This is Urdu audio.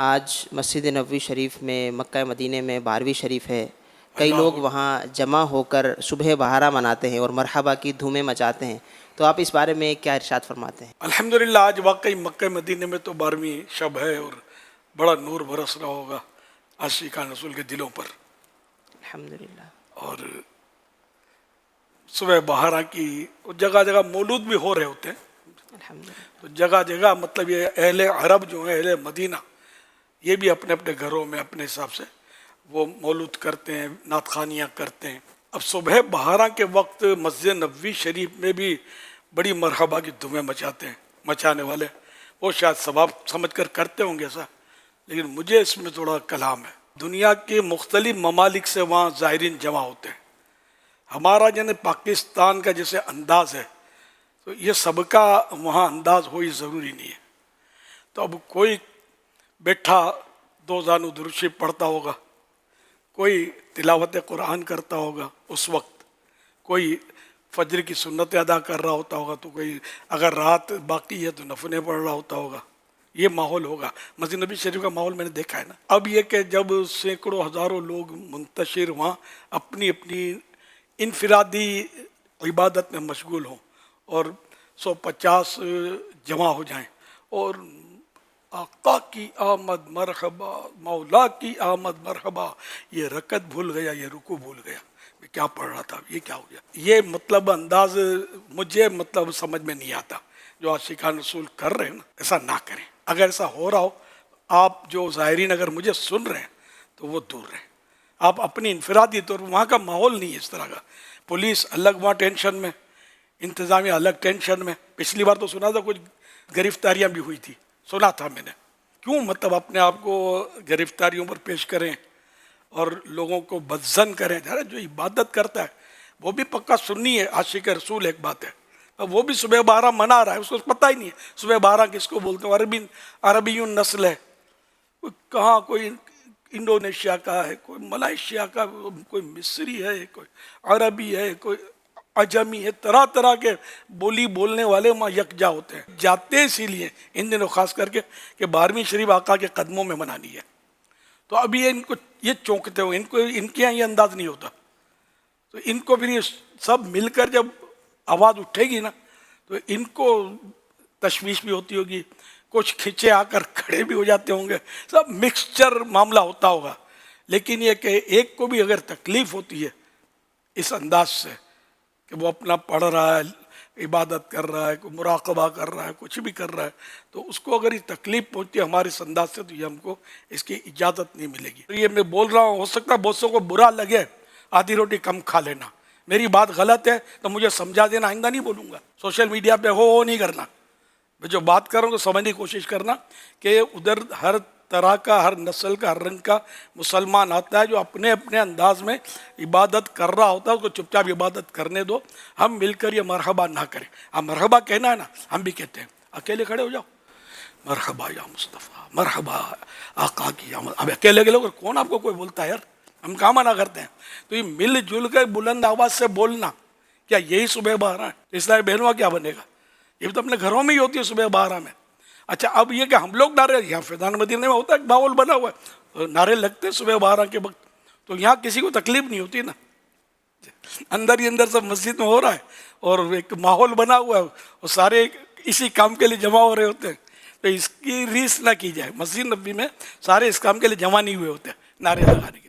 آج مسجد نبوی شریف میں مکہ مدینہ میں 12ویں شریف ہے. کئی لوگ وہاں جمع ہو کر صبح بہارا مناتے ہیں اور مرحبا کی دھومیں مچاتے ہیں. تو آپ اس بارے میں کیا ارشاد فرماتے ہیں؟ الحمدللہ آج واقعی مکہ مدینہ میں تو 12ویں شب ہے اور بڑا نور برس رہا ہوگا عاشقان رسول کے دلوں پر. الحمدللہ. اور صبح بہارا کی جگہ جگہ مولود بھی ہو رہے ہوتے ہیں. الحمدللہ. تو جگہ جگہ مطلب یہ اہل عرب جو ہیں، اہل مدینہ، یہ بھی اپنے اپنے گھروں میں اپنے حساب سے وہ مولود کرتے ہیں، نعت خوانیاں کرتے ہیں. اب صبح بہارا کے وقت مسجد نبوی شریف میں بھی بڑی مرحبا کی دھومیں مچاتے ہیں. مچانے والے وہ شاید ثواب سمجھ کر کرتے ہوں گے ایسا، لیکن مجھے اس میں تھوڑا کلام ہے. دنیا کے مختلف ممالک سے وہاں زائرین جمع ہوتے ہیں. ہمارا یعنی پاکستان کا جیسے انداز ہے تو یہ سب کا وہاں انداز ہوئی ضروری نہیں ہے. تو اب کوئی بیٹھا 2 زانو درود شریف پڑھتا ہوگا، کوئی تلاوت قرآن کرتا ہوگا اس وقت، کوئی فجر کی سنت ادا کر رہا ہوتا ہوگا، تو کوئی اگر رات باقی ہے تو نفلیں پڑھ رہا ہوتا ہوگا. یہ ماحول ہوگا. مسجد نبی شریف کا ماحول میں نے دیکھا ہے نا. اب یہ کہ جب سینکڑوں ہزاروں لوگ منتشر وہاں اپنی اپنی انفرادی عبادت میں مشغول ہوں اور 150 جمع ہو جائیں اور آقا کی آمد مرحبا، مولا کی آمد مرحبا، یہ رکعت بھول گیا، یہ رکوع بھول گیا، میں کیا پڑھ رہا تھا، یہ کیا ہو گیا. یہ مطلب انداز مجھے مطلب سمجھ میں نہیں آتا. جو عاشقان رسول کر رہے ہیں نا، ایسا نہ کریں. اگر ایسا ہو رہا ہو، آپ جو ظاہرین اگر مجھے سن رہے ہیں تو وہ دور رہیں. آپ اپنی انفرادی طور وہاں کا ماحول نہیں ہے اس طرح کا. پولیس الگ وہاں ٹینشن میں، انتظامیہ الگ ٹینشن میں. پچھلی بار تو سنا تھا کچھ گرفتاریاں بھی ہوئی تھی، سنا تھا میں نے. کیوں مطلب اپنے آپ کو گرفتاریوں پر پیش کریں اور لوگوں کو بدظن کریں. جو عبادت کرتا ہے وہ بھی پکا سنی ہے، عاشق رسول ایک بات ہے. وہ بھی صبح بہارا منا رہا ہے، اس کو پتہ ہی نہیں ہے صبح بہارا کس کو بولتے ہیں. عربی نسل ہے، کہاں کوئی انڈونیشیا کا ہے، کوئی ملائیشیا کا، کوئی مصری ہے، کوئی عربی ہے، کوئی عجمی ہے. طرح طرح کے بولی بولنے والے وہاں یکجا ہوتے ہیں. جاتے اسی لیے ان دنوں خاص کر کے کہ 12ویں شریف آقا کے قدموں میں منانی ہے. تو اب یہ ان کو یہ چونکتے ہو، ان کے یہاں یہ انداز نہیں ہوتا. تو ان کو پھر یہ سب مل کر جب آواز اٹھے گی نا تو ان کو تشویش بھی ہوتی ہوگی، کچھ کھچے آ کر کھڑے بھی ہو جاتے ہوں گے، سب مکسچر معاملہ ہوتا ہوگا. لیکن یہ کہ ایک کو بھی اگر تکلیف ہوتی ہے اس انداز سے کہ وہ اپنا پڑھ رہا ہے، عبادت کر رہا ہے، کوئی مراقبہ کر رہا ہے، کچھ بھی کر رہا ہے، تو اس کو اگر یہ تکلیف پہنچتی ہے ہمارے اس انداز سے تو یہ ہم کو اس کی اجازت نہیں ملے گی. تو یہ میں بول رہا ہوں، ہو سکتا ہے بہت سو کو برا لگے، آدھی روٹی کم کھا لینا. میری بات غلط ہے تو مجھے سمجھا دینا، آئندہ نہیں بولوں گا. سوشل میڈیا پہ ہو نہیں کرنا. میں جو بات کر رہا ہوں تو سمجھنے کی کوشش کرنا کہ ادھر ہر طرح کا، ہر نسل کا، ہر رنگ کا مسلمان آتا ہے جو اپنے اپنے انداز میں عبادت کر رہا ہوتا ہے. اس کو چپ چاپ عبادت کرنے دو. ہم مل کر یہ مرحبا نہ کریں. اب مرحبا کہنا ہے نا، ہم بھی کہتے ہیں. اکیلے کھڑے ہو جاؤ، مرحبا یا مصطفیٰ، مرحبا آقا کی آمد. اب اکیلے کے لوگ کون آپ کو کوئی بولتا ہے یار، ہم کہاں منع کرتے ہیں. تو یہ مل جل کر بلند آواز سے بولنا، کیا یہی صبح بہارا ہے؟ اسلامی بہنوں کیا بنے گا؟ یہ تو اپنے گھروں میں ہی ہوتی ہے صبح بہارا میں. اچھا اب یہ کہ ہم لوگ نعرے، یہاں فیضان مدینہ میں ہوتا ہے ماحول بنا ہوا ہے، نعرے لگتے ہیں صبح بہارا کے وقت، تو یہاں کسی کو تکلیف نہیں ہوتی نا. اندر ہی اندر سب مسجد میں ہو رہا ہے اور ایک ماحول بنا ہوا ہے اور سارے اسی کام کے لیے جمع ہو رہے ہوتے ہیں. تو اس کی ریس نہ کی جائے. مسجد نبوی میں سارے اس کام کے لیے جمع نہیں ہوئے ہوتے ہیں نعرے لگانے.